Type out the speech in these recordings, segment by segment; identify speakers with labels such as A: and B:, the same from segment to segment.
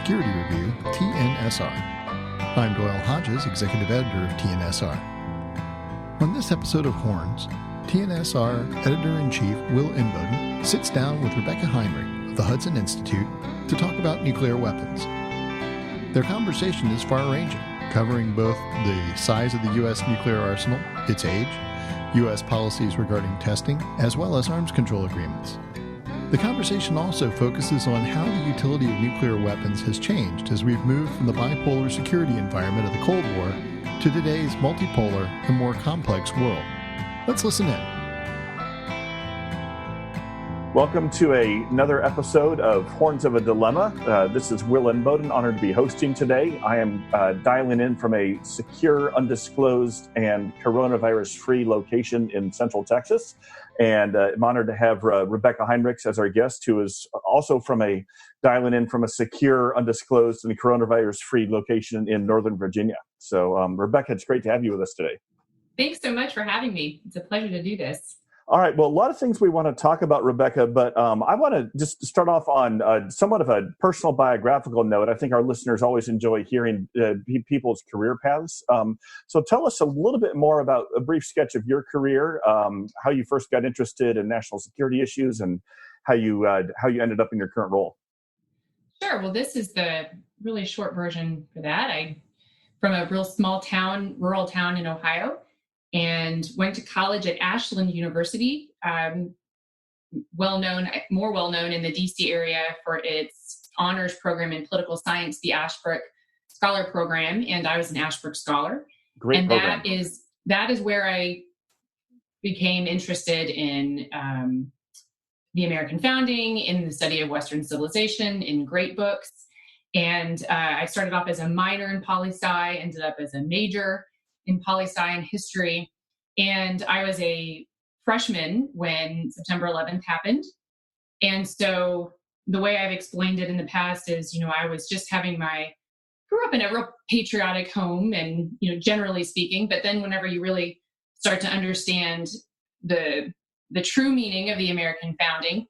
A: Security Review, TNSR. I'm Doyle Hodges, Executive Editor of TNSR. On this episode of Horns, TNSR Editor-in-Chief Will Inboden sits down with Rebeccah Heinrichs of the Hudson Institute to talk about nuclear weapons. Their conversation is far-ranging, covering both the size of the U.S. nuclear arsenal, its age, U.S. policies regarding testing, as well as arms control agreements. The conversation also focuses on how the utility of nuclear weapons has changed as we've moved from the bipolar security environment of the Cold War to today's multipolar and more complex world. Let's listen in.
B: Welcome to another episode of Horns of a Dilemma. This is Will Inboden, honored to be hosting today. I am dialing in from a secure, undisclosed, and coronavirus-free location in Central Texas. And I'm honored to have Rebeccah Heinrichs as our guest, who is also dialing in from a secure, undisclosed, and coronavirus-free location in Northern Virginia. So, Rebeccah, it's great to have you with us today.
C: Thanks so much for having me. It's a pleasure to do this.
B: All right. Well, a lot of things we want to talk about, Rebeccah, but I want to just start off on somewhat of a personal biographical note. I think our listeners always enjoy hearing people's career paths. So tell us a little bit more about a brief sketch of your career, how you first got interested in national security issues, and how you ended up in your current role.
C: Sure. Well, this is the really short version for that. I'm from a real small town, rural town in Ohio, and went to college at Ashland University, more well known in the DC area for its honors program in political science, the Ashbrook Scholar Program, and I was an Ashbrook Scholar.
B: Great program.
C: That is where I became interested in the American founding, in the study of Western civilization, in great books. And I started off as a minor in poli-sci, ended up as a major in poli-sci and history. And I was a freshman when September 11th happened. And so the way I've explained it in the past is, I was just grew up in a real patriotic home and, generally speaking, but then whenever you really start to understand the true meaning of the American founding,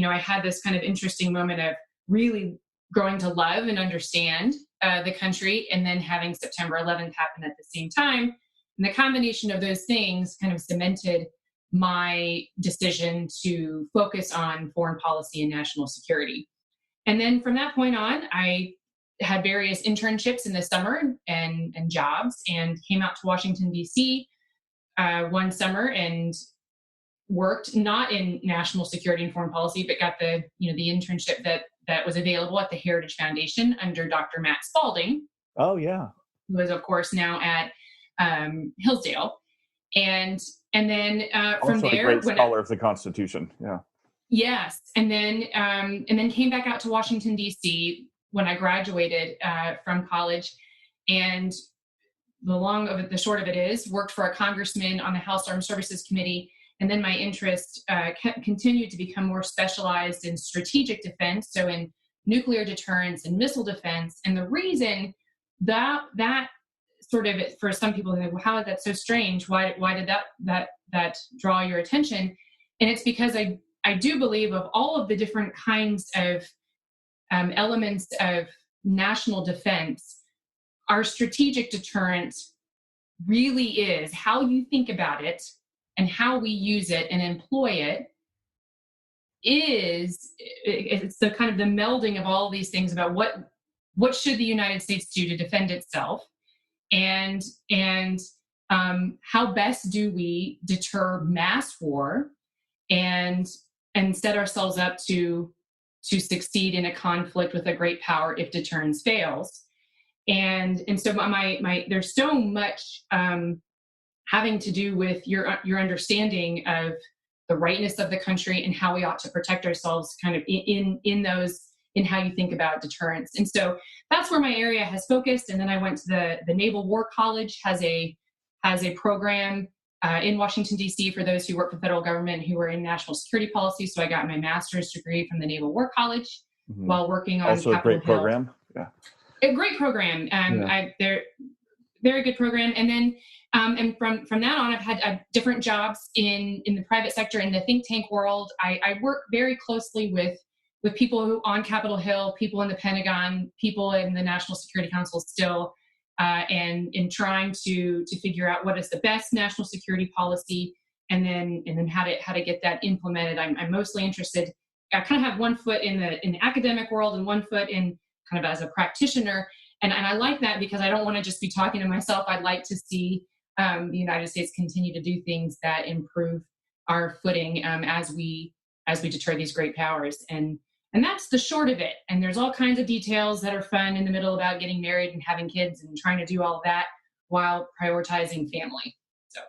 C: I had this kind of interesting moment of really growing to love and understand the country, and then having September 11th happen at the same time. And the combination of those things kind of cemented my decision to focus on foreign policy and national security. And then from that point on, I had various internships in the summer and jobs, and came out to Washington, D.C. One summer and worked not in national security and foreign policy, but got the internship that was available at the Heritage Foundation under Dr. Matt Spalding.
B: Oh, yeah.
C: Who is, of course, now at Hillsdale. And then from
B: also
C: there,
B: a great scholar of the Constitution. Yeah. Yes.
C: And then came back out to Washington, D.C. when I graduated from college. And the short of it is, worked for a congressman on the House Armed Services Committee. And then my interest continued to become more specialized in strategic defense, so in nuclear deterrence and missile defense. And the reason that sort of, for some people, they're like, well, how is that so strange? Why did that draw your attention? And it's because I do believe of all of the different kinds of elements of national defense, our strategic deterrence really is how you think about it and how we use it and employ it. It's the kind of the melding of all these things about what should the United States do to defend itself, and how best do we deter mass war and set ourselves up to succeed in a conflict with a great power if deterrence fails. And so my there's so much having to do with your understanding of the rightness of the country and how we ought to protect ourselves, kind of in how you think about deterrence. And so that's where my area has focused. And then I went to the Naval War College, has a program in Washington, D.C. for those who work for the federal government who are in national security policy. So I got my master's degree from the Naval War College while working on
B: also
C: Capitol
B: a great
C: Hill.
B: program. Yeah.
C: A great program. They're very good program. And then and from that on, I've had different jobs in the private sector, in the think tank world. I work very closely with with people who on Capitol Hill, people in the Pentagon, people in the National Security Council still, and in trying to figure out what is the best national security policy, and then how to get that implemented. I'm mostly interested. I kind of have one foot in the academic world and one foot in kind of as a practitioner, and I like that because I don't want to just be talking to myself. I'd like to see the United States continue to do things that improve our footing as we deter these great powers. And that's the short of it. And there's all kinds of details that are fun in the middle about getting married and having kids and trying to do all of that while prioritizing family. So.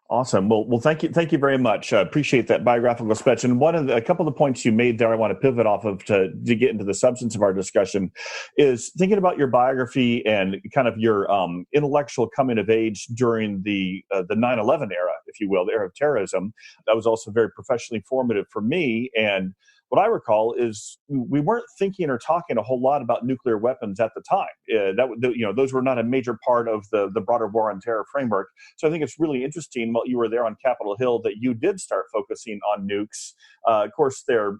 B: Awesome. Well, thank you very much. Appreciate that biographical sketch. And a couple of the points you made there, I want to pivot off of to get into the substance of our discussion, is thinking about your biography and kind of your intellectual coming of age during the 9/11 era, if you will, the era of terrorism. That was also very professionally formative for me. And what I recall is we weren't thinking or talking a whole lot about nuclear weapons at the time. Those were not a major part of the broader war on terror framework. So I think it's really interesting while you were there on Capitol Hill that you did start focusing on nukes. Of course, they're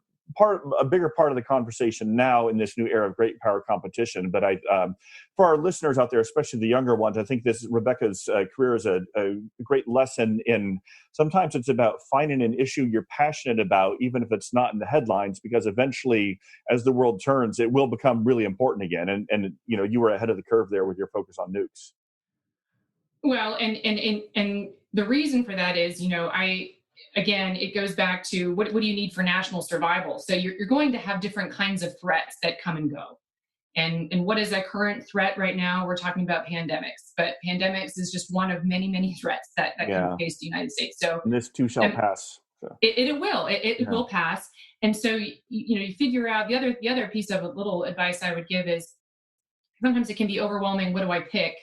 B: a bigger part of the conversation now in this new era of great power competition. But for our listeners out there, especially the younger ones, I think Rebeccah's career is a great lesson in sometimes it's about finding an issue you're passionate about, even if it's not in the headlines, because eventually, as the world turns, it will become really important again. And you were ahead of the curve there with your focus on nukes.
C: Well, and the reason for that is, again, it goes back to what do you need for national survival? So you're going to have different kinds of threats that come and go. And what is a current threat right now? We're talking about pandemics, but pandemics is just one of many, many threats that can face the United States. So
B: and this too shall pass. So.
C: It will pass. And so, you figure out the other piece of a little advice I would give is sometimes it can be overwhelming. What do I pick?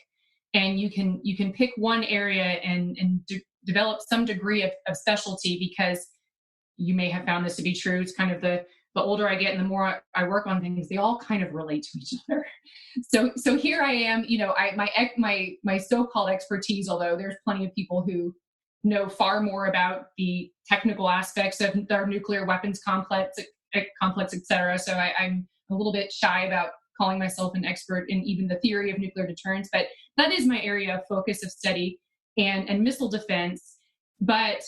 C: And you can pick one area and develop some degree of specialty, because you may have found this to be true. It's kind of the older I get and the more I work on things, they all kind of relate to each other. So here I am, my so-called expertise, although there's plenty of people who know far more about the technical aspects of our nuclear weapons complex, et cetera. So I'm a little bit shy about calling myself an expert in even the theory of nuclear deterrence, but that is my area of focus of study and missile defense. But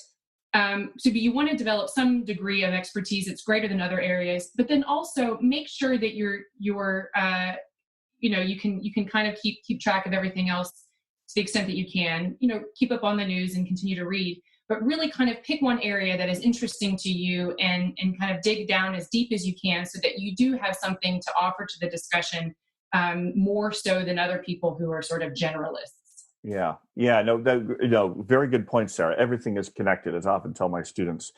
C: you want to develop some degree of expertise that's greater than other areas, but then also make sure that you can kind of keep track of everything else to the extent that you can, keep up on the news and continue to read, but really kind of pick one area that is interesting to you and kind of dig down as deep as you can so that you do have something to offer to the discussion, more so than other people who are sort of generalists.
B: Yeah. Very good point, Sarah. Everything is connected, as I often tell my students.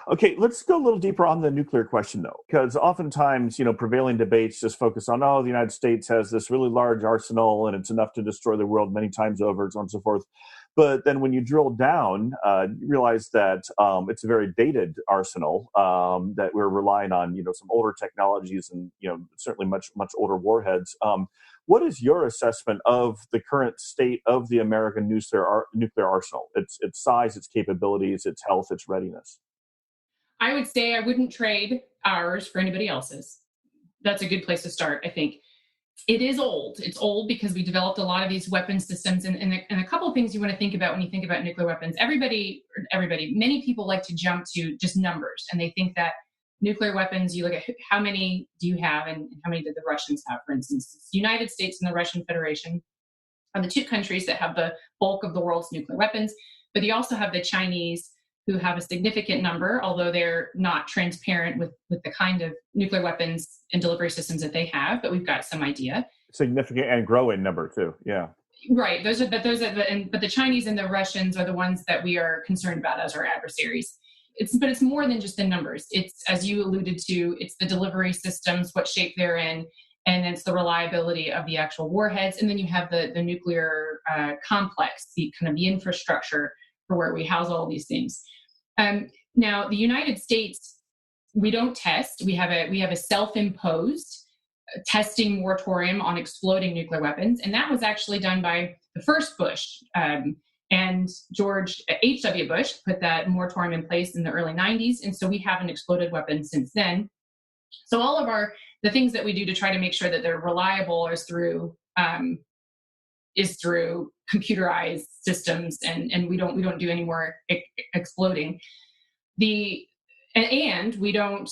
B: Okay, let's go a little deeper on the nuclear question, though, because oftentimes, prevailing debates just focus on, the United States has this really large arsenal and it's enough to destroy the world many times over, so on and so forth. But then when you drill down, you realize that it's a very dated arsenal, that we're relying on, some older technologies and, certainly much, much older warheads. What is your assessment of the current state of the American nuclear arsenal, its size, its capabilities, its health, its readiness?
C: I would say I wouldn't trade ours for anybody else's. That's a good place to start, I think. It is old. It's old because we developed a lot of these weapon systems. And a couple of things you want to think about when you think about nuclear weapons. Many people like to jump to just numbers. And they think that nuclear weapons, you look at how many do you have and how many did the Russians have, for instance. The United States and the Russian Federation are the two countries that have the bulk of the world's nuclear weapons. But you also have the Chinese, who have a significant number, although they're not transparent with the kind of nuclear weapons and delivery systems that they have, but we've got some idea.
B: Significant and growing number too, yeah.
C: Right, but the Chinese and the Russians are the ones that we are concerned about as our adversaries. But it's more than just the numbers. It's, as you alluded to, it's the delivery systems, what shape they're in, and it's the reliability of the actual warheads. And then you have the nuclear complex, the kind of the infrastructure for where we house all these things. Now, the United States, we don't test. We have a self-imposed testing moratorium on exploding nuclear weapons, and that was actually done by the first Bush. And George H.W. Bush put that moratorium in place in the early 90s, and so we haven't exploded weapons since then. So all of the things that we do to try to make sure that they're reliable is through computerized systems, and we don't do any more exploding. And we don't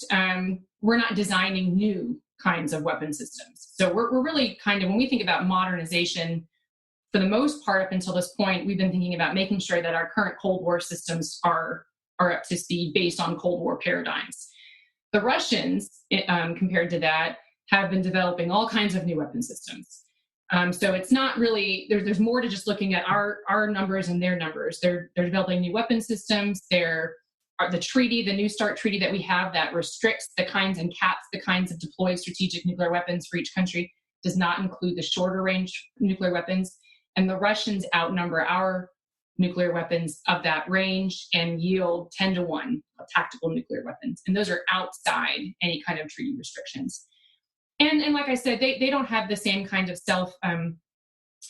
C: we're not designing new kinds of weapon systems. So we're really kind of, when we think about modernization, for the most part up until this point, we've been thinking about making sure that our current Cold War systems are up to speed based on Cold War paradigms. The Russians, compared to that, have been developing all kinds of new weapon systems. So it's not really, there's more to just looking at our numbers and their numbers. They're developing new weapon systems. The New START treaty that we have that restricts the kinds and caps the kinds of deployed strategic nuclear weapons for each country does not include the shorter range nuclear weapons. And the Russians outnumber our nuclear weapons of that range and yield 10-1 of tactical nuclear weapons. And those are outside any kind of treaty restrictions. And like I said, they don't have the same kind of self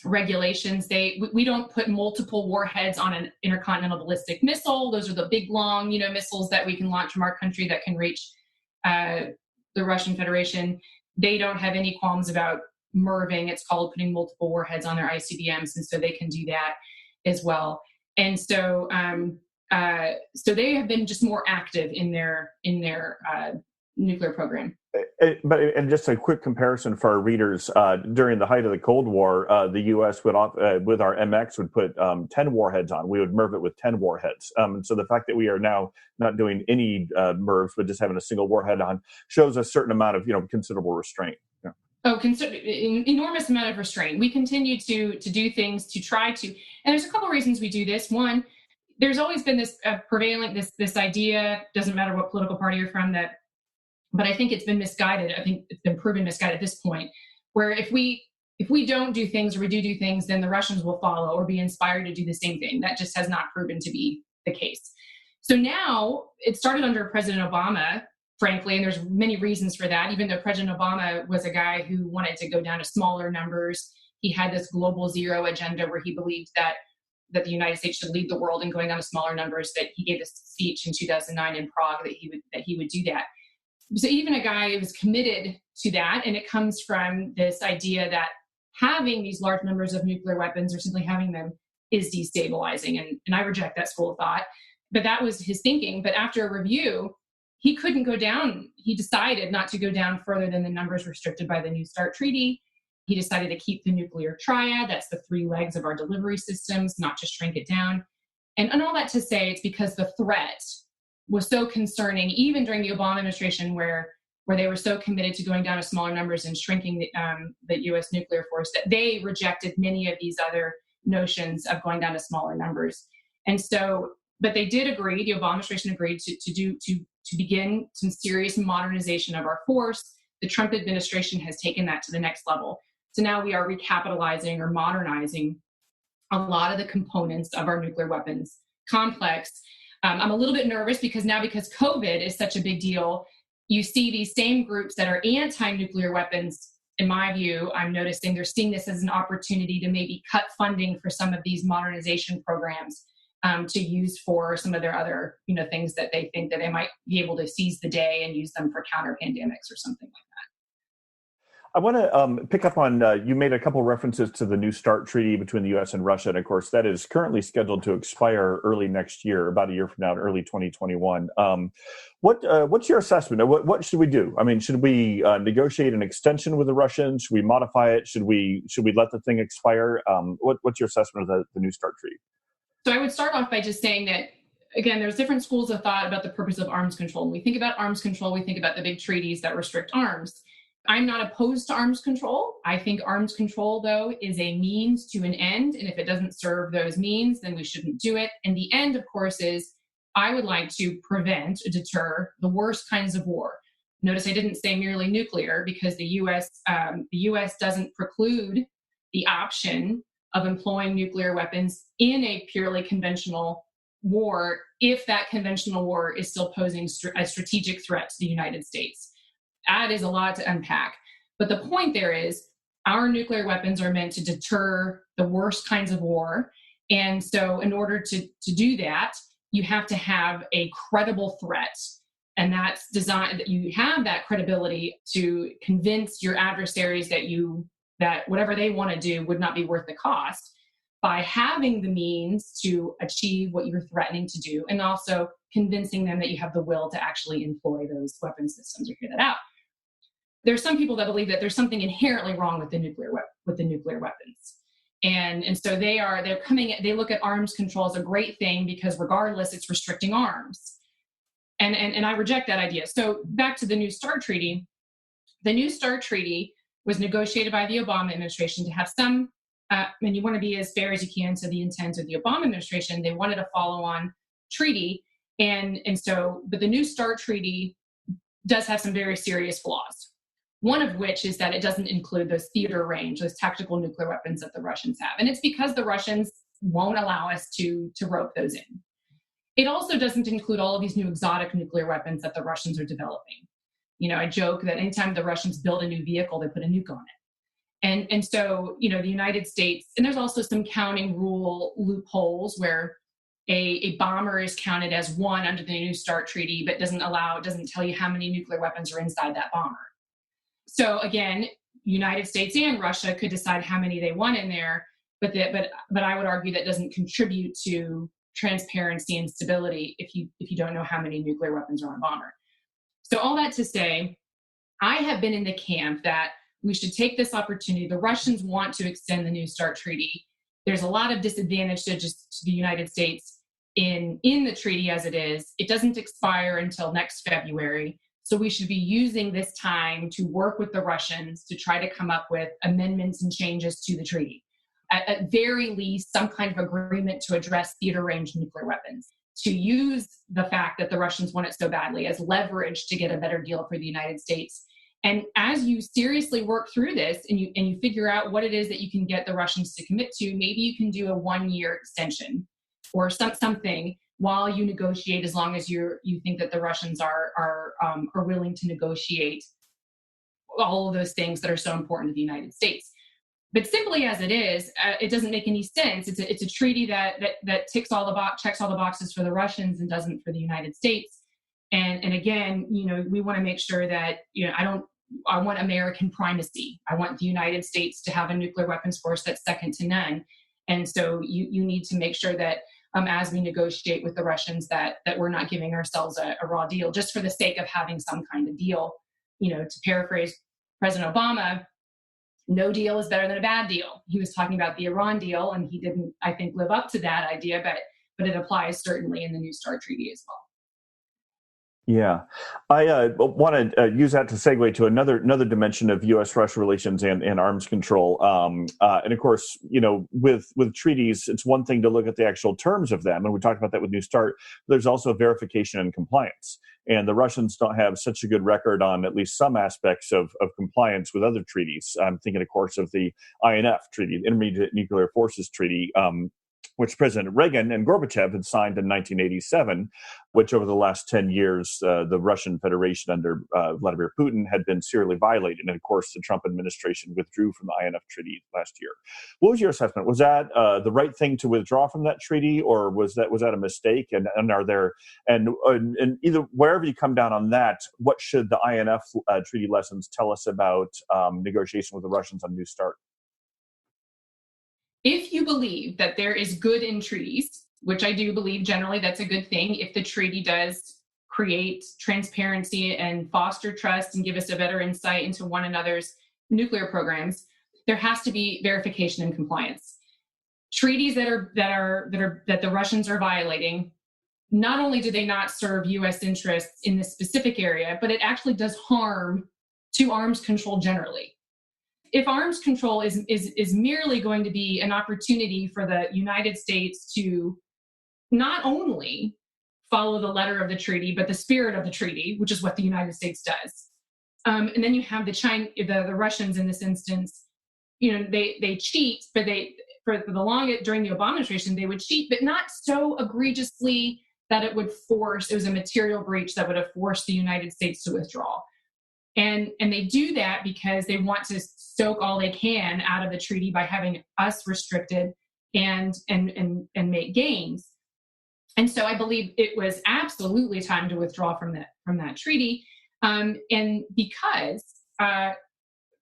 C: regulations. We don't put multiple warheads on an intercontinental ballistic missile. Those are the big, long, missiles that we can launch from our country that can reach the Russian Federation. They don't have any qualms about MIRVing. It's called putting multiple warheads on their ICBMs, and so they can do that as well. And so, so they have been just more active in their nuclear program.
B: But just a quick comparison for our readers, during the height of the Cold War, the U.S. would, with our MX, would put 10 warheads on. We would MIRV it with 10 warheads. And so the fact that we are now not doing any MIRVs, but just having a single warhead on, shows a certain amount of considerable restraint. Yeah.
C: Enormous amount of restraint. We continue to do things to try to, and there's a couple of reasons we do this. One, there's always been this prevalent this idea, doesn't matter what political party you're from, but I think it's been misguided. I think it's been proven misguided at this point, where if we don't do things or we do things, then the Russians will follow or be inspired to do the same thing. That just has not proven to be the case. So now it started under President Obama, frankly, and there's many reasons for that. Even though President Obama was a guy who wanted to go down to smaller numbers, he had this global zero agenda where he believed that the United States should lead the world in going down to smaller numbers. That he gave this speech in 2009 in Prague that he would do that. So even a guy who was committed to that, and it comes from this idea that having these large numbers of nuclear weapons or simply having them is destabilizing. And I reject that school of thought, but that was his thinking. But after a review, he couldn't go down. He decided not to go down further than the numbers restricted by the New START treaty. He decided to keep the nuclear triad. That's the 3 legs of our delivery systems, not to shrink it down. And all that to say, it's because the threat was so concerning, even during the Obama administration, where they were so committed to going down to smaller numbers and shrinking the U.S. nuclear force, that they rejected many of these other notions of going down to smaller numbers. And so, but they did agree. The Obama administration agreed to begin some serious modernization of our force. The Trump administration has taken that to the next level. So now we are recapitalizing or modernizing a lot of the components of our nuclear weapons complex. I'm a little bit nervous because COVID is such a big deal, you see these same groups that are anti-nuclear weapons. In my view, I'm noticing they're seeing this as an opportunity to maybe cut funding for some of these modernization programs to use for some of their other, things that they think that they might be able to seize the day and use them for counter pandemics or something like that.
B: I want to pick up on, you made a couple references to the New START treaty between the U.S. and Russia. And of course, that is currently scheduled to expire early next year, about a year from now, in early 2021. What's your assessment? What should we do? I mean, should we negotiate an extension with the Russians? Should we modify it? Should we let the thing expire? What's your assessment of the New START treaty?
C: So I would start off by just saying that, again, there's different schools of thought about the purpose of arms control. When we think about arms control, we think about the big treaties that restrict arms. I'm not opposed to arms control. I think arms control, though, is a means to an end. And if it doesn't serve those means, then we shouldn't do it. And the end, of course, is I would like to prevent or deter the worst kinds of war. Notice I didn't say merely nuclear, because the U.S. doesn't preclude the option of employing nuclear weapons in a purely conventional war if that conventional war is still posing a strategic threat to the United States. That is a lot to unpack. But the point there is our nuclear weapons are meant to deter the worst kinds of war. And so in order to do that, you have to have a credible threat. And that's designed that you have that credibility to convince your adversaries that whatever they want to do would not be worth the cost, by having the means to achieve what you're threatening to do, and also convincing them that you have the will to actually employ those weapon systems or carry that out. There's some people that believe that there's something inherently wrong with the nuclear weapons. And so they look at arms control as a great thing because regardless, it's restricting arms. And I reject that idea. So back to the New START Treaty. The New START Treaty was negotiated by the Obama administration to have some, and you want to be as fair as you can to the intent of the Obama administration. They wanted a follow-on treaty. But the New START Treaty does have some very serious flaws. One of which is that it doesn't include those theater range, those tactical nuclear weapons that the Russians have. And it's because the Russians won't allow us to rope those in. It also doesn't include all of these new exotic nuclear weapons that the Russians are developing. I joke that anytime the Russians build a new vehicle, they put a nuke on it. And so, the United States, and there's also some counting rule loopholes where a bomber is counted as one under the New START Treaty, but doesn't tell you how many nuclear weapons are inside that bomber. So again, United States and Russia could decide how many they want in there, but I would argue that doesn't contribute to transparency and stability if you don't know how many nuclear weapons are on a bomber. So all that to say, I have been in the camp that we should take this opportunity. The Russians want to extend the New START Treaty. There's a lot of disadvantage to the United States in the treaty as it is. It doesn't expire until next February. So we should be using this time to work with the Russians to try to come up with amendments and changes to the treaty. At very least, some kind of agreement to address theater range nuclear weapons, to use the fact that the Russians want it so badly as leverage to get a better deal for the United States. And as you seriously work through this and you figure out what it is that you can get the Russians to commit to, maybe you can do a 1-year extension or something while you negotiate, as long as you think that the Russians are willing to negotiate all of those things that are so important to the United States. But simply as it is, it doesn't make any sense. It's a treaty that checks all the boxes for the Russians and doesn't for the United States. And again, we want to make sure that I want American primacy. I want the United States to have a nuclear weapons force that's second to none. And so you need to make sure that as we negotiate with the Russians that we're not giving ourselves a raw deal just for the sake of having some kind of deal. To paraphrase President Obama, no deal is better than a bad deal. He was talking about the Iran deal, and he didn't, I think, live up to that idea, but it applies certainly in the New START Treaty as well.
B: Yeah, I want to use that to segue to another dimension of U.S.-Russia relations and arms control. And of course, with treaties, it's one thing to look at the actual terms of them, and we talked about that with New START. There's also verification and compliance, and the Russians don't have such a good record on at least some aspects of compliance with other treaties. I'm thinking, of course, of the INF Treaty, the Intermediate Nuclear Forces Treaty, which President Reagan and Gorbachev had signed in 1987, which over the last 10 years, the Russian Federation under Vladimir Putin had been serially violated. And of course, the Trump administration withdrew from the INF Treaty last year. What was your assessment? Was that the right thing to withdraw from that treaty, or was that a mistake? And are there, and either wherever you come down on that, what should the INF treaty lessons tell us about negotiation with the Russians on New START?
C: If you believe that there is good in treaties, which I do believe generally that's a good thing, if the treaty does create transparency and foster trust and give us a better insight into one another's nuclear programs, there has to be verification and compliance. Treaties that the Russians are violating, not only do they not serve U.S. interests in this specific area, but it actually does harm to arms control generally. If arms control is merely going to be an opportunity for the United States to not only follow the letter of the treaty, but the spirit of the treaty, which is what the United States does. And then you have the Russians in this instance, they cheat, but during the Obama administration, they would cheat, but not so egregiously that it was a material breach that would have forced the United States to withdraw. And they do that because they want to soak all they can out of the treaty by having us restricted and make gains. And so I believe it was absolutely time to withdraw from that treaty. And because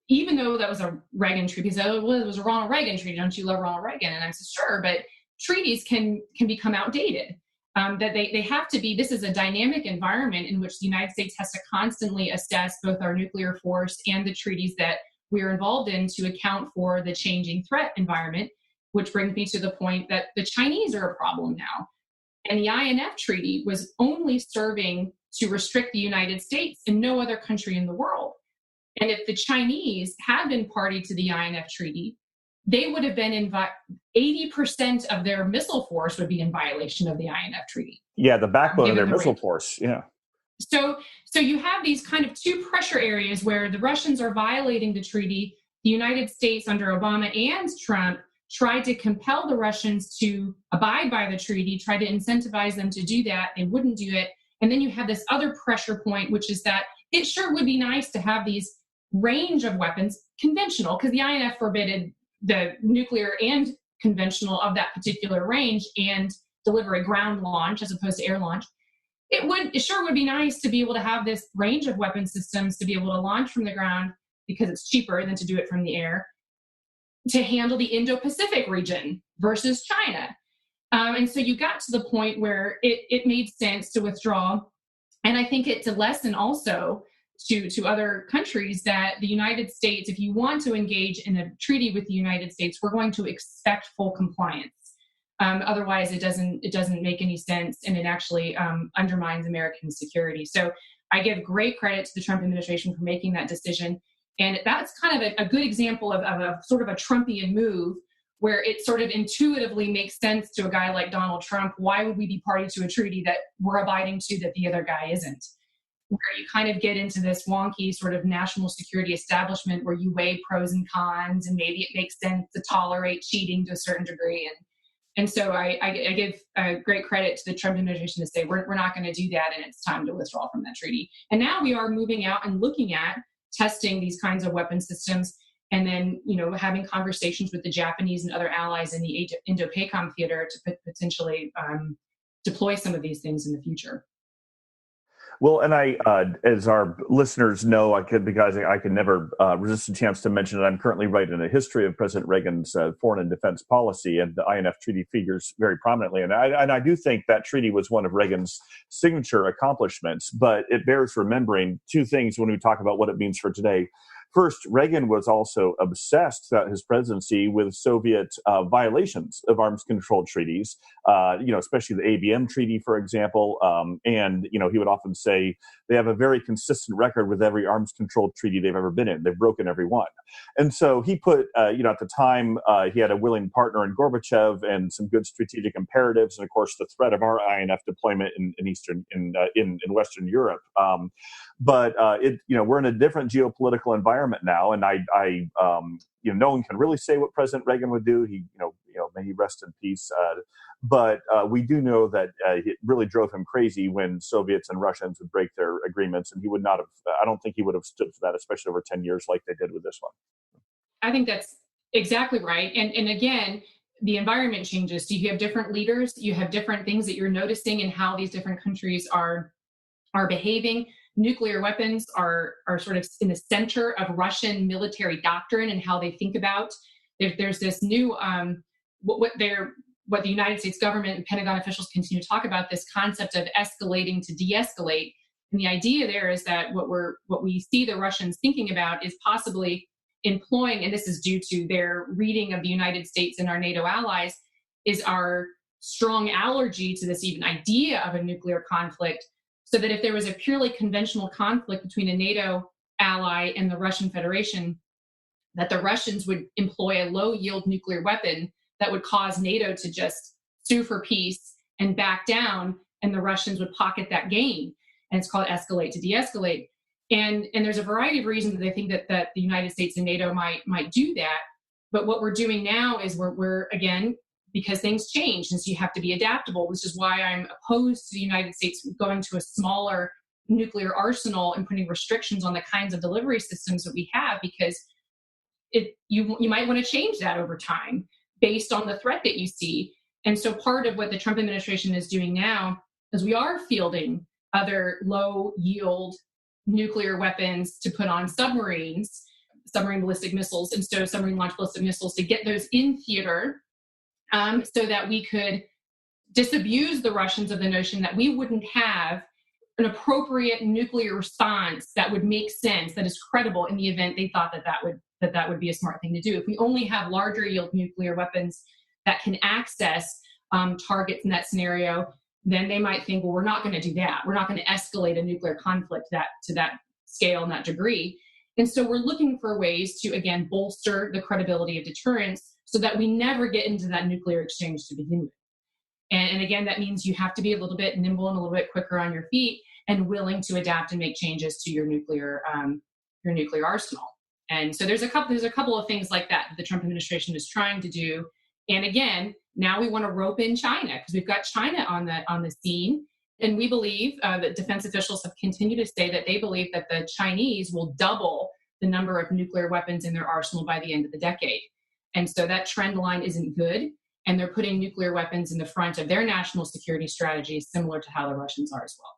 C: even though that was a Reagan treaty, because it was a Ronald Reagan treaty, don't you love Ronald Reagan? And I said, sure, but treaties can become outdated. That they have to be, this is a dynamic environment in which the United States has to constantly assess both our nuclear force and the treaties that we're involved in to account for the changing threat environment, which brings me to the point that the Chinese are a problem now. And the INF Treaty was only serving to restrict the United States and no other country in the world. And if the Chinese had been party to the INF Treaty, they would have been 80% of their missile force would be in violation of the INF Treaty.
B: Yeah, the backbone of their missile force. Yeah.
C: So you have these kind of two pressure areas where the Russians are violating the treaty. The United States under Obama and Trump tried to compel the Russians to abide by the treaty, tried to incentivize them to do that. They wouldn't do it. And then you have this other pressure point, which is that it sure would be nice to have these range of weapons, conventional, because the INF forbade the nuclear and conventional of that particular range and deliver a ground launch as opposed to air launch. It sure would be nice to be able to have this range of weapon systems to be able to launch from the ground because it's cheaper than to do it from the air, to handle the Indo-Pacific region versus China. And so you got to the point where it made sense to withdraw. And I think it's a lesson also to other countries that the United States, if you want to engage in a treaty with the United States, we're going to expect full compliance. Otherwise, it doesn't make any sense, and it actually undermines American security. So I give great credit to the Trump administration for making that decision. And that's kind of a good example of a sort of a Trumpian move where it sort of intuitively makes sense to a guy like Donald Trump. Why would we be party to a treaty that we're abiding to that the other guy isn't? Where you kind of get into this wonky sort of national security establishment where you weigh pros and cons, and maybe it makes sense to tolerate cheating to a certain degree. And so I give great credit to the Trump administration to say, we're not going to do that, and it's time to withdraw from that treaty. And now we are moving out and looking at testing these kinds of weapon systems, and then, having conversations with the Japanese and other allies in the Indo-PACOM theater to potentially deploy some of these things in the future.
B: Well, and I, as our listeners know, I can never resist the chance to mention that I'm currently writing a history of President Reagan's foreign and defense policy, and the INF Treaty figures very prominently. And I do think that treaty was one of Reagan's signature accomplishments, but it bears remembering two things when we talk about what it means for today. First, Reagan was also obsessed throughout his presidency with Soviet violations of arms control treaties, especially the ABM treaty, for example. And he would often say they have a very consistent record with every arms control treaty they've ever been in. They've broken every one. And so he put, at the time, he had a willing partner in Gorbachev and some good strategic imperatives, and of course the threat of our INF deployment in Western Europe. But we're in a different geopolitical environment now, and no one can really say what President Reagan would do. He, may he rest in peace. But we do know that it really drove him crazy when Soviets and Russians would break their agreements, and he would not have. I don't think he would have stood for that, especially over 10 years like they did with this one.
C: I think that's exactly right. And again, the environment changes. So you have different leaders, you have different things that you're noticing in how these different countries are behaving. Nuclear weapons are sort of in the center of Russian military doctrine and how they think about. There's this new what the United States government and Pentagon officials continue to talk about, this concept of escalating to de-escalate. And the idea there is that what we see the Russians thinking about is possibly employing, and this is due to their reading of the United States and our NATO allies, is our strong allergy to this even idea of a nuclear conflict. So that if there was a purely conventional conflict between a NATO ally and the Russian Federation, that the Russians would employ a low-yield nuclear weapon that would cause NATO to just sue for peace and back down, and the Russians would pocket that gain. And it's called escalate to de-escalate. And there's a variety of reasons that they think that the United States and NATO might do that. But what we're doing now is we're again, because things change, and so you have to be adaptable, which is why I'm opposed to the United States going to a smaller nuclear arsenal and putting restrictions on the kinds of delivery systems that we have, because you might want to change that over time based on the threat that you see. And so part of what the Trump administration is doing now is we are fielding other low yield nuclear weapons to put on submarines, submarine ballistic missiles, and so submarine launched ballistic missiles to get those in theater so that we could disabuse the Russians of the notion that we wouldn't have an appropriate nuclear response that would make sense, that is credible in the event they thought that would be a smart thing to do. If we only have larger yield nuclear weapons that can access targets in that scenario, then they might think, well, we're not going to do that. We're not going to escalate a nuclear conflict to that scale and that degree. And so we're looking for ways to, again, bolster the credibility of deterrence so that we never get into that nuclear exchange to begin with. And again, that means you have to be a little bit nimble and a little bit quicker on your feet and willing to adapt and make changes to your nuclear arsenal. And so there's a couple of things like that the Trump administration is trying to do. And again, now we want to rope in China because we've got China on the scene. And we believe that defense officials have continued to say that they believe that the Chinese will double the number of nuclear weapons in their arsenal by the end of the decade. And so that trend line isn't good. And they're putting nuclear weapons in the front of their national security strategies, similar to how the Russians are as well.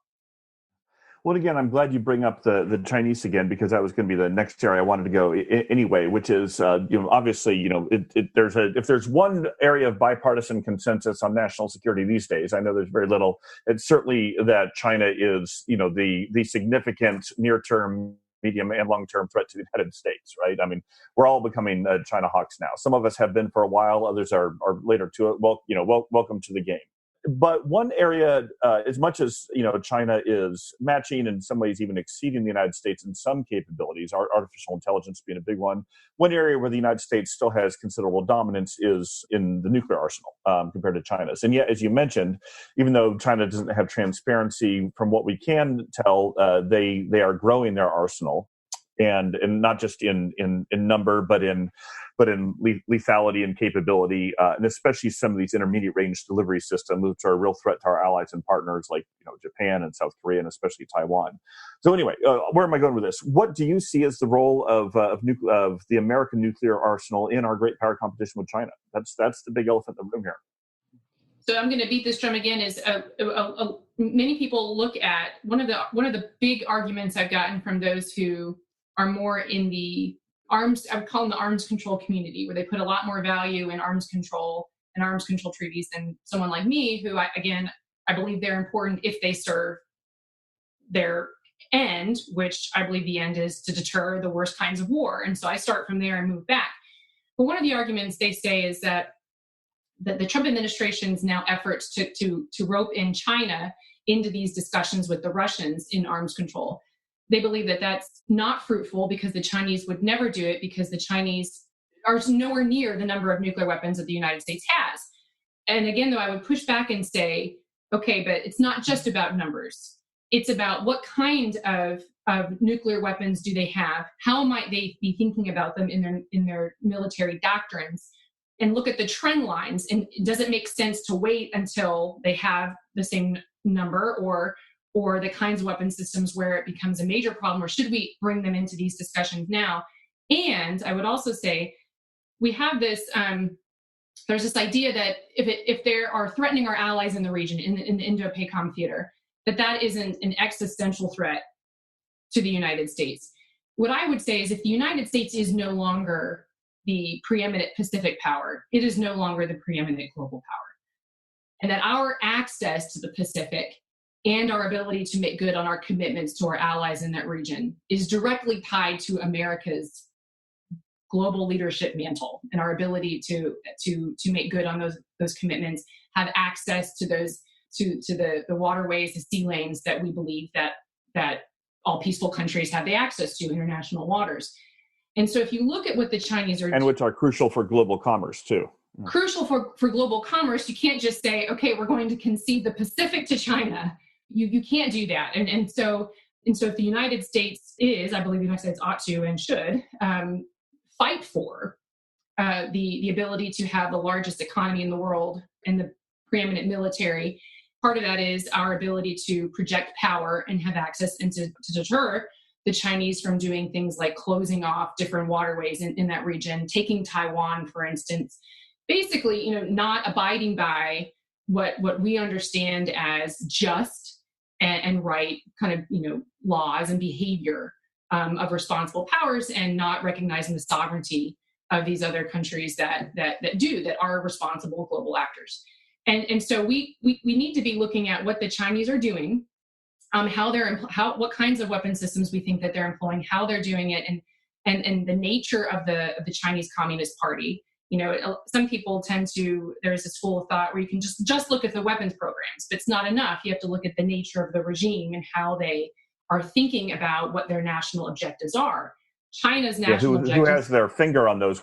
B: Well, again, I'm glad you bring up the Chinese again, because that was going to be the next area I wanted to go anyway, which is, obviously, if there's one area of bipartisan consensus on national security these days, I know there's very little. It's certainly that China is, the significant near-term, medium and long-term threat to the United States, right? I mean, we're all becoming China hawks now. Some of us have been for a while, others are later to it. Well, welcome to the game. But one area, as much as China is matching, in some ways even exceeding the United States in some capabilities, artificial intelligence being a big one. One area where the United States still has considerable dominance is in the nuclear arsenal compared to China's. And yet, as you mentioned, even though China doesn't have transparency, from what we can tell, they are growing their arsenal, and not just in number, but in lethality and capability, and especially some of these intermediate range delivery systems, which are a real threat to our allies and partners like Japan and South Korea, and especially Taiwan. So anyway, where am I going with this? What do you see as the role of the American nuclear arsenal in our great power competition with China? That's the big elephant in the room here.
C: So I'm going to beat this drum again. Is many people look at one of the big arguments I've gotten from those who are more in the arms, I would call them the arms control community, where they put a lot more value in arms control and arms control treaties than someone like me, who I believe they're important if they serve their end, which I believe the end is to deter the worst kinds of war. And so I start from there and move back. But one of the arguments they say is that the Trump administration's now efforts to rope in China into these discussions with the Russians in arms control, they believe that that's not fruitful because the Chinese would never do it, because the Chinese are nowhere near the number of nuclear weapons that the United States has. And again, though, I would push back and say, okay, but it's not just about numbers. It's about what kind of nuclear weapons do they have? How might they be thinking about them in their military doctrines? And look at the trend lines. And does it make sense to wait until they have the same number, or the kinds of weapon systems where it becomes a major problem, or should we bring them into these discussions now? And I would also say we have this, there's this idea that if they are threatening our allies in the region, in the Indo-PACOM theater, that isn't an existential threat to the United States. What I would say is, if the United States is no longer the preeminent Pacific power, it is no longer the preeminent global power. And that our access to the Pacific and our ability to make good on our commitments to our allies in that region is directly tied to America's global leadership mantle, and our ability to make good on those commitments, have access to those to the waterways, the sea lanes that we believe that all peaceful countries have the access to, international waters. And so if you look at what the Chinese are,
B: and which are crucial for global commerce too.
C: Crucial for global commerce, you can't just say, okay, we're going to concede the Pacific to China. You can't do that. And so if the United States is, I believe the United States ought to and should fight for the ability to have the largest economy in the world and the preeminent military. Part of that is our ability to project power and have access and to deter the Chinese from doing things like closing off different waterways in that region, taking Taiwan, for instance. basically, not abiding by what we understand as just and right kind of, laws and behavior of responsible powers, and not recognizing the sovereignty of these other countries that are responsible global actors. And so we need to be looking at what the Chinese are doing, what kinds of weapon systems we think that they're employing, how they're doing it, and the nature of the Chinese Communist Party. Some people there's a school of thought where you can just look at the weapons programs, but it's not enough. You have to look at the nature of the regime and how they are thinking about what their national objectives are. China's national objectives.
B: Who has their finger on those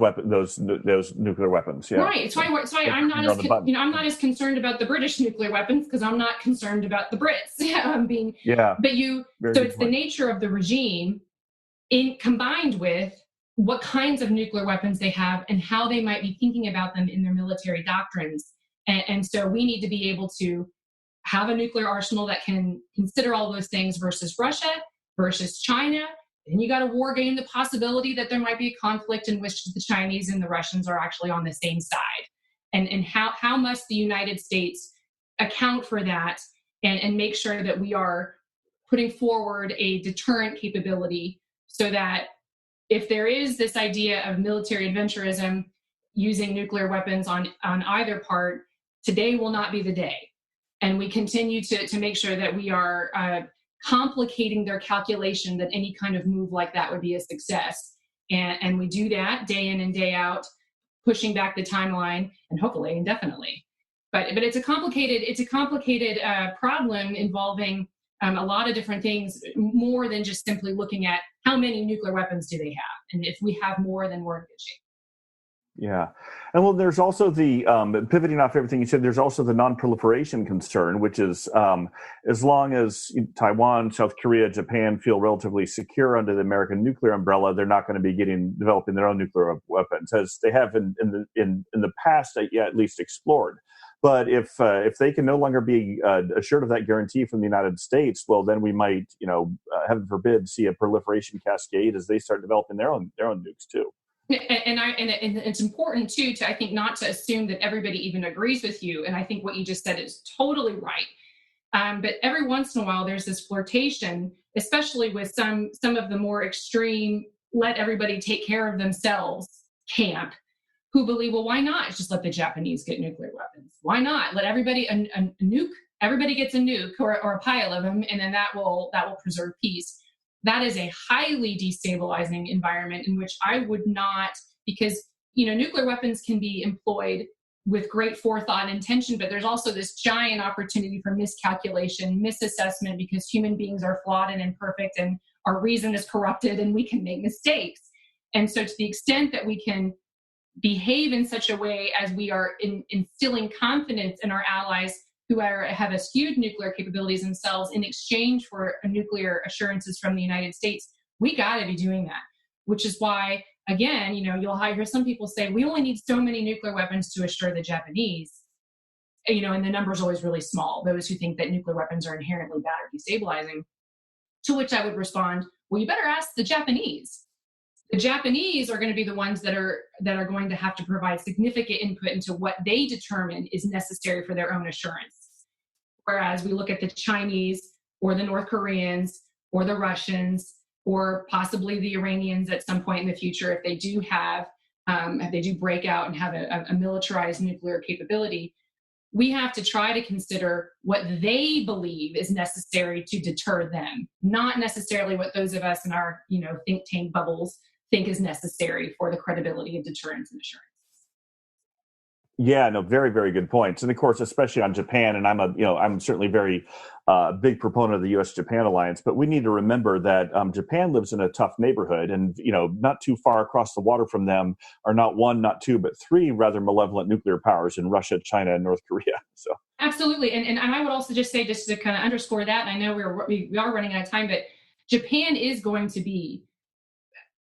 B: nuclear weapons? Yeah.
C: Right. So I'm not as concerned about the British nuclear weapons, because I'm not concerned about the Brits being. Yeah. But it's the nature of the regime, combined with what kinds of nuclear weapons they have and how they might be thinking about them in their military doctrines. And so we need to be able to have a nuclear arsenal that can consider all those things versus Russia, versus China. And you got to war game the possibility that there might be a conflict in which the Chinese and the Russians are actually on the same side. And how must the United States account for that and make sure that we are putting forward a deterrent capability, so that if there is this idea of military adventurism using nuclear weapons on either part, today will not be the day. And we continue to make sure that we are complicating their calculation that any kind of move like that would be a success. And we do that day in and day out, pushing back the timeline, and hopefully indefinitely. But it's a complicated problem involving a lot of different things, more than just simply looking at how many nuclear weapons do they have. And if we have more, then we're in good shape.
B: Yeah. And well, there's also the, pivoting off everything you said, there's also the non-proliferation concern, which is as long as Taiwan, South Korea, Japan feel relatively secure under the American nuclear umbrella, they're not going to be developing their own nuclear weapons, as they have in the past, at least explored. But if they can no longer be assured of that guarantee from the United States, well, then we might, heaven forbid, see a proliferation cascade as they start developing their own nukes too.
C: And it's important too I think not to assume that everybody even agrees with you. And I think what you just said is totally right. But every once in a while, there's this flirtation, especially with some of the more extreme, let everybody take care of themselves camp, who believe, well, why not just let the Japanese get nuclear weapons? Why not let everybody a nuke? Everybody gets a nuke or a pile of them, and then that will preserve peace. That is a highly destabilizing environment in which I would not, because nuclear weapons can be employed with great forethought and intention, but there's also this giant opportunity for miscalculation, misassessment, because human beings are flawed and imperfect, and our reason is corrupted, and we can make mistakes. And so to the extent that we can behave in such a way as we are instilling confidence in our allies who have skewed nuclear capabilities themselves in exchange for nuclear assurances from the United States, we got to be doing that. Which is why, again, you'll hear some people say, we only need so many nuclear weapons to assure the Japanese, and the number's always really small, those who think that nuclear weapons are inherently bad or destabilizing. To which I would respond, well, you better ask the Japanese. The Japanese are going to be the ones that are going to have to provide significant input into what they determine is necessary for their own assurance. Whereas we look at the Chinese or the North Koreans or the Russians or possibly the Iranians at some point in the future, if they do break out and have a militarized nuclear capability, we have to try to consider what they believe is necessary to deter them, not necessarily what those of us in our think tank bubbles think is necessary for the credibility of deterrence and assurance.
B: Yeah, no, very, very good points. And of course, especially on Japan, and I'm certainly very big proponent of the U.S.-Japan alliance, but we need to remember that Japan lives in a tough neighborhood, and not too far across the water from them are not one, not two, but three rather malevolent nuclear powers in Russia, China, and North Korea. So
C: absolutely, and I would also just say, just to kind of underscore that, and I know we are running out of time, but Japan is going to be,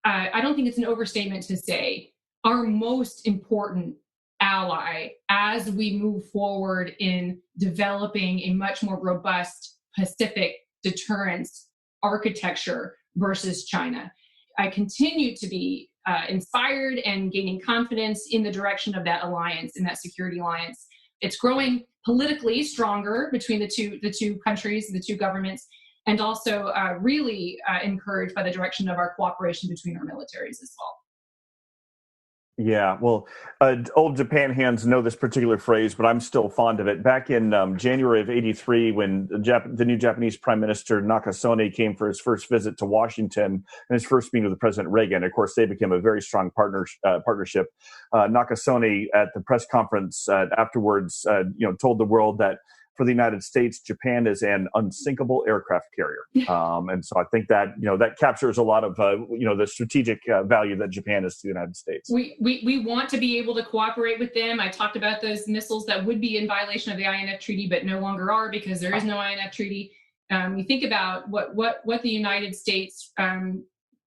C: I don't think it's an overstatement to say, our most important ally as we move forward in developing a much more robust Pacific deterrence architecture versus China. I continue to be inspired and gaining confidence in the direction of that alliance, in that security alliance. It's growing politically stronger between the two countries, the two governments, and also really encouraged by the direction of our cooperation between our militaries as well.
B: Yeah, well, old Japan hands know this particular phrase, but I'm still fond of it. Back in January of '83, when the new Japanese Prime Minister Nakasone came for his first visit to Washington and his first meeting with President Reagan, of course, they became a very strong partnership. Nakasone, at the press conference afterwards, told the world that for the United States, Japan is an unsinkable aircraft carrier. And so I think that, that captures a lot of, the strategic value that Japan is to the United States.
C: We want to be able to cooperate with them. I talked about those missiles that would be in violation of the INF Treaty, but no longer are because there is no INF Treaty. You think about what the United States,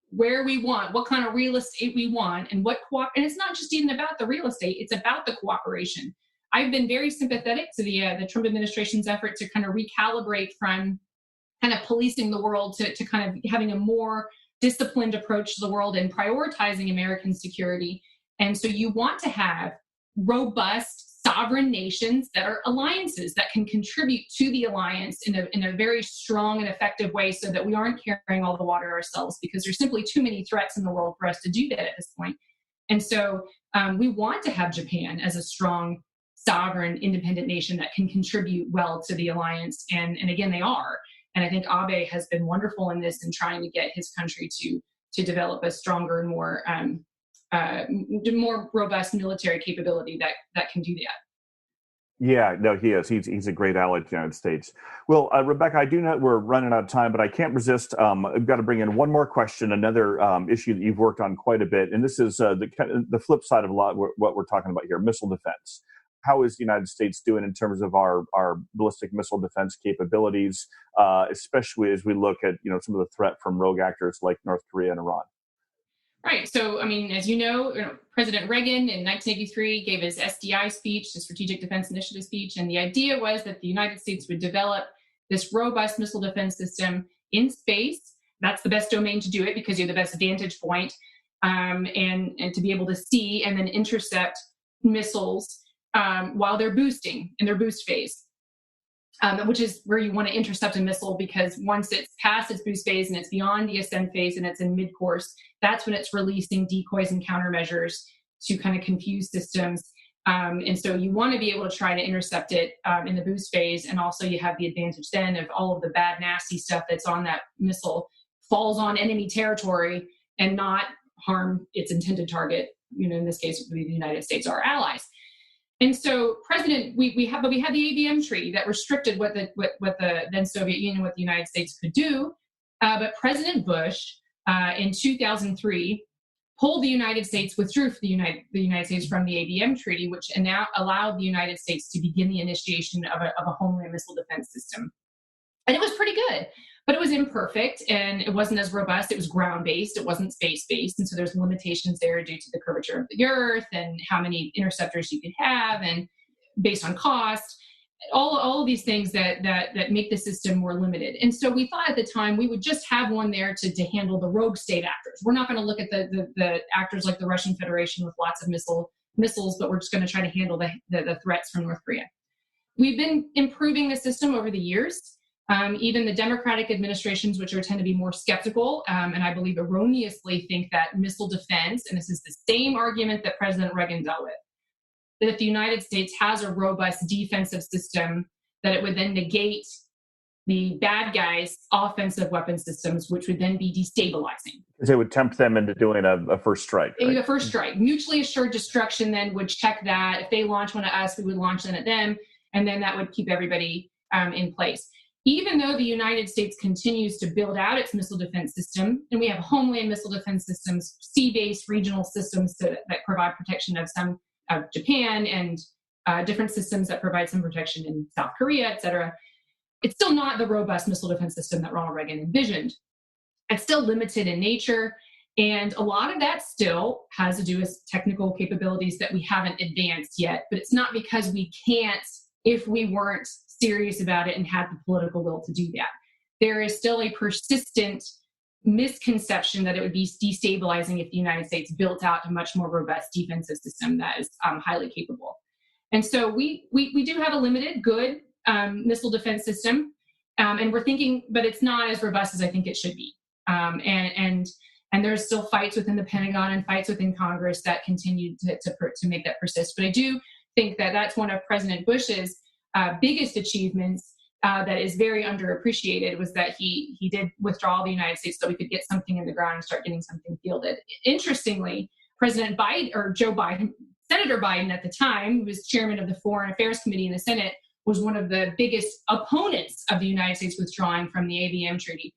C: where we want, what kind of real estate we want, and and it's not just even about the real estate, it's about the cooperation. I've been very sympathetic to the Trump administration's effort to kind of recalibrate from kind of policing the world to kind of having a more disciplined approach to the world and prioritizing American security. And so you want to have robust sovereign nations that are alliances that can contribute to the alliance in a very strong and effective way so that we aren't carrying all the water ourselves, because there's simply too many threats in the world for us to do that at this point. And so we want to have Japan as a strong sovereign, independent nation that can contribute well to the alliance. And again, they are. And I think Abe has been wonderful in this in trying to get his country to develop a stronger and more robust military capability that can do that.
B: Yeah, no, he is. He's a great ally to the United States. Well, Rebeccah, I do know we're running out of time, but I can't resist. I've got to bring in one more question, another issue that you've worked on quite a bit. And this is the flip side of a lot of what we're talking about here, missile defense. How is the United States doing in terms of our ballistic missile defense capabilities, especially as we look at some of the threat from rogue actors like North Korea and Iran?
C: Right. So, I mean, as you know, President Reagan in 1983 gave his SDI speech, the Strategic Defense Initiative speech, and the idea was that the United States would develop this robust missile defense system in space. That's the best domain to do it because you have the best vantage point, and to be able to see and then intercept missiles while they're boosting in their boost phase, which is where you want to intercept a missile, because once it's past its boost phase and it's beyond the ascend phase and it's in mid-course, that's when it's releasing decoys and countermeasures to kind of confuse systems. And so you want to be able to try to intercept it in the boost phase. And also you have the advantage then of all of the bad, nasty stuff that's on that missile falls on enemy territory and not harm its intended target. In this case, it would be the United States, our allies. And so, we had the ABM treaty that restricted what the then Soviet Union, what the United States could do. But President Bush in 2003 pulled the United States, withdrew the United States from the ABM treaty, which now allowed the United States to begin the initiation of a homeland missile defense system. And it was pretty good, but it was imperfect and it wasn't as robust. It was ground-based. It wasn't space-based. And so there's limitations there due to the curvature of the Earth and how many interceptors you could have and based on cost, all of these things that make the system more limited. And so we thought at the time we would just have one there to handle the rogue state actors. We're not going to look at the actors like the Russian Federation with lots of missiles, but we're just going to try to handle the threats from North Korea. We've been improving the system over the years. Even the Democratic administrations, which tend to be more skeptical, and I believe erroneously think that missile defense, and this is the same argument that President Reagan dealt with, that if the United States has a robust defensive system, that it would then negate the bad guys' offensive weapon systems, which would then be destabilizing.
B: Because it would tempt them into doing a first strike. Right?
C: A first strike. Mutually assured destruction then would check that. If they launch one at us, we would launch one at them, and then that would keep everybody in place. Even though the United States continues to build out its missile defense system, and we have homeland missile defense systems, sea-based regional systems that provide protection of some of Japan, and different systems that provide some protection in South Korea, et cetera, it's still not the robust missile defense system that Ronald Reagan envisioned. It's still limited in nature, and a lot of that still has to do with technical capabilities that we haven't advanced yet, but it's not because we can't if we weren't serious about it and had the political will to do that. There is still a persistent misconception that it would be destabilizing if the United States built out a much more robust defensive system that is highly capable. And so we do have a limited, good missile defense system, and we're thinking, but it's not as robust as I think it should be. And there's still fights within the Pentagon and fights within Congress that continue to make that persist. But I do think that that's one of President Bush's biggest achievements that is very underappreciated, was that he did withdraw the United States so we could get something in the ground and start getting something fielded. Interestingly, President Biden, or Joe Biden, Senator Biden at the time, who was chairman of the Foreign Affairs Committee in the Senate, was one of the biggest opponents of the United States withdrawing from the ABM treaty.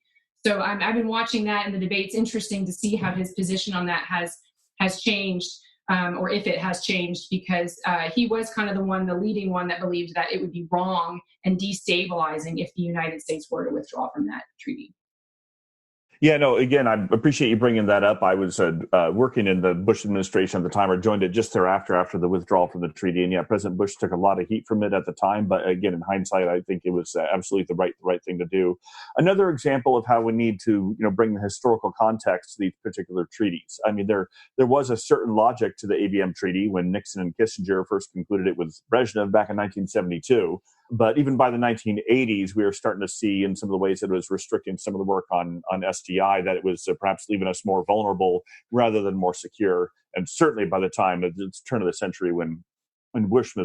C: So I've been watching that in the debates. Interesting to see how his position on that has changed, or if it has changed, because he was kind of the leading one that believed that it would be wrong and destabilizing if the United States were to withdraw from that treaty.
B: Yeah, no, again, I appreciate you bringing that up. I was working in the Bush administration at the time, or joined it just thereafter, after the withdrawal from the treaty. And yeah, President Bush took a lot of heat from it at the time. But again, in hindsight, I think it was absolutely the right thing to do. Another example of how we need to, bring the historical context to these particular treaties. I mean, there was a certain logic to the ABM treaty when Nixon and Kissinger first concluded it with Brezhnev back in 1972. But even by the 1980s, we were starting to see in some of the ways that it was restricting some of the work on SDI, that it was perhaps leaving us more vulnerable rather than more secure. And certainly by the time at the turn of the century, when Bush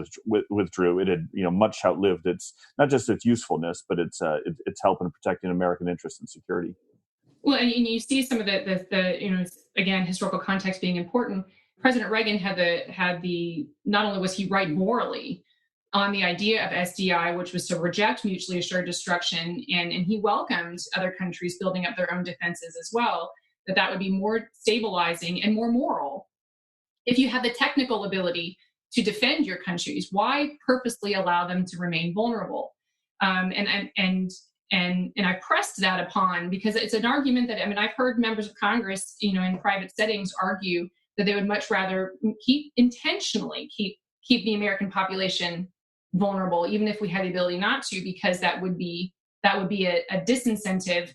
B: withdrew, it had much outlived its, not just its usefulness, but its help in protecting American interests and security.
C: Well, and you see some of the again, historical context being important. President Reagan had the not only was he right morally on the idea of SDI, which was to reject mutually assured destruction, and he welcomed other countries building up their own defenses as well, that would be more stabilizing and more moral. If you have the technical ability to defend your countries, why purposely allow them to remain vulnerable? And I pressed that upon, because it's an argument that, I've heard members of Congress, in private settings argue that they would much rather intentionally keep the American population vulnerable, even if we had the ability not to, because that would be a disincentive,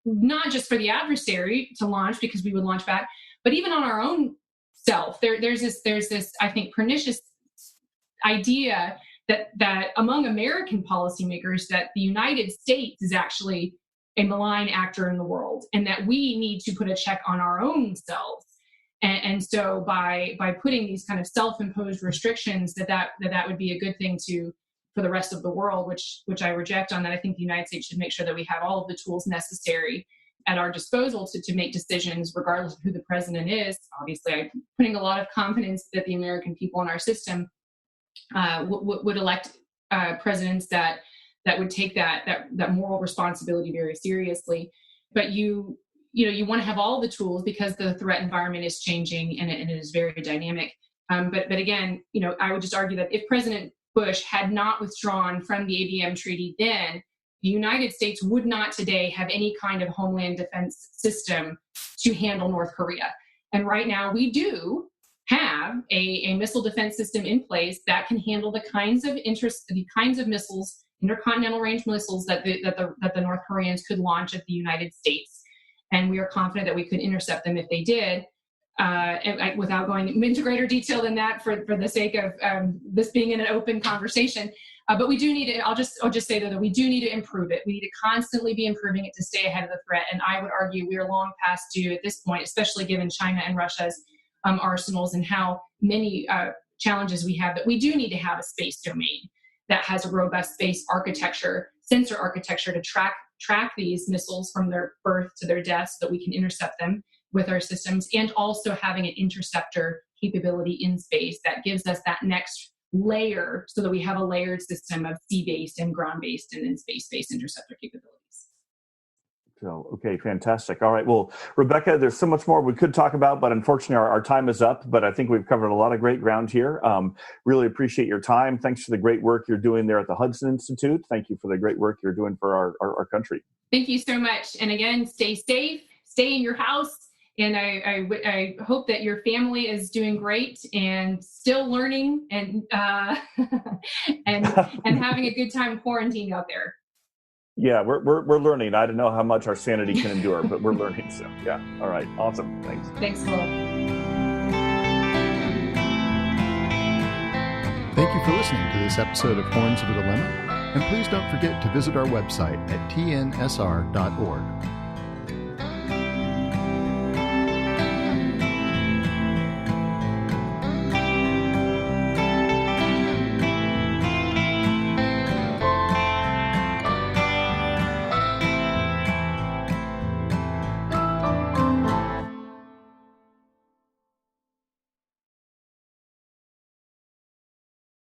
C: not just for the adversary to launch, because we would launch back, but even on our own self. There's this, I think, pernicious idea that among American policymakers, that the United States is actually a malign actor in the world, and that we need to put a check on our own selves. And so by putting these kind of self-imposed restrictions, that would be a good thing for the rest of the world, which I reject on that. I think the United States should make sure that we have all of the tools necessary at our disposal to make decisions, regardless of who the president is. Obviously, I'm putting a lot of confidence that the American people in our system would elect presidents that would take that moral responsibility very seriously. But you want to have all the tools, because the threat environment is changing and it is very dynamic. But again, I would just argue that if President Bush had not withdrawn from the ABM treaty, then the United States would not today have any kind of homeland defense system to handle North Korea. And right now we do have a missile defense system in place that can handle the kinds of missiles, intercontinental range missiles that the North Koreans could launch at the United States. And we are confident that we could intercept them if they did. Without going into greater detail than that, for the sake of this being in an open conversation, but we do need to. I'll just say that we do need to improve it. We need to constantly be improving it to stay ahead of the threat. And I would argue we are long past due at this point, especially given China and Russia's arsenals and how many challenges we have. That we do need to have a space domain that has a robust space architecture, sensor architecture to track these missiles from their birth to their death, so that we can intercept them with our systems, and also having an interceptor capability in space that gives us that next layer, so that we have a layered system of sea-based and ground-based and then space-based interceptor capabilities.
B: So, okay, fantastic. All right. Well, Rebeccah, there's so much more we could talk about, but unfortunately our time is up. But I think we've covered a lot of great ground here. Really appreciate your time. Thanks for the great work you're doing there at the Hudson Institute. Thank you for the great work you're doing for our country.
C: Thank you so much. And again, stay safe, stay in your house. And I hope that your family is doing great and still learning and and having a good time quarantined out there.
B: Yeah, we're learning. I don't know how much our sanity can endure, but we're learning. So yeah. All right. Awesome. Thanks.
C: Thanks, Will.
A: Thank you for listening to this episode of Horns of a Dilemma, and please don't forget to visit our website at tnsr.org.